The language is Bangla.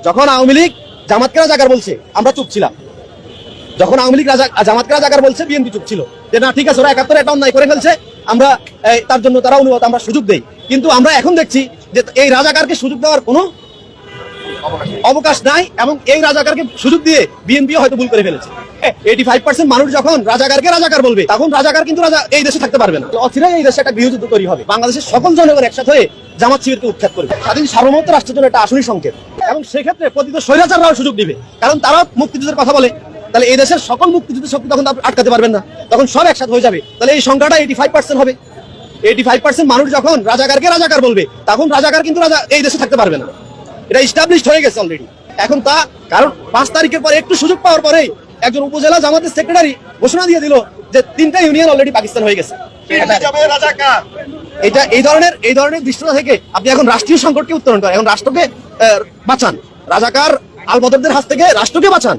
যখন আওয়ামী লীগ জামাতকে রাজাকার বলছে আমরা চুপ ছিলাম, যখন আওয়ামী লীগ জামাতকে রাজাকার বলছে বিএনপি চুপ ছিল যে না ঠিক আছে ওরা ৭১ এটা অন্যায় করে ফেলছে, আমরা তার জন্য তারা অনুমত আমরা সুযোগ দেই। কিন্তু আমরা এখন দেখছি যে এই রাজাকারকে সুযোগ দেওয়ার কোনো অবকাশ নাই, এবং এই রাজাকারকে সুযোগ দিয়ে বিএনপি হয়তো ভুল করে ফেলেছে। 85% মানুষ যখন রাজাকারকে রাজাকার বলবে তখন রাজাকার কিন্তু এই দেশে থাকতে পারবে না। অচিরেই এই দেশে একটা গৃহযুদ্ধ তৈরি হবে, বাংলাদেশের সকল জনগণ একসাথে হয়ে জামাত শিবিরকে উৎখাত করবে। স্বাধীন সার্বভৌমত্ব রাষ্ট্রের জন্য একটা আসনি সংকেত, এবং সেক্ষেত্রে প্রতিটি স্বৈরাচাররাও সুযোগ দিবে, কারণ তারা মুক্তিযুদ্ধের কথা বলে। তাহলে এই দেশের সকল মুক্তিযুদ্ধের শক্তি তখন আটকাতে পারবেন না, তখন সব একসাথে হয়ে যাবে। তাহলে এই সংখ্যাটা 85% হবে। 85% মানুষ যখন রাজাকারকে রাজাকার বলবে তখন রাজাকার কিন্তু এই দেশে থাকতে পারবে না। এটা এস্টাবলিশড হয়ে গেছে অলরেডি। এখন তা কারণ 5 তারিখের পরে একটু সুযোগ পাওয়ার পরেই একজন উপজেলা জামাতের সেক্রেটারি ঘোষণা দিয়ে দিল যে 3টা ইউনিয়ন অলরেডি পাকিস্তান হয়ে গেছে। এটা এই ধরনের দৃশ্যটা থেকে আপনি এখন রাষ্ট্রীয় সংকটকে উত্তরণ করেন, এখন রাষ্ট্রকে বাঁচান, রাজাকার আলবদরদের হাত থেকে রাষ্ট্রকে বাঁচান।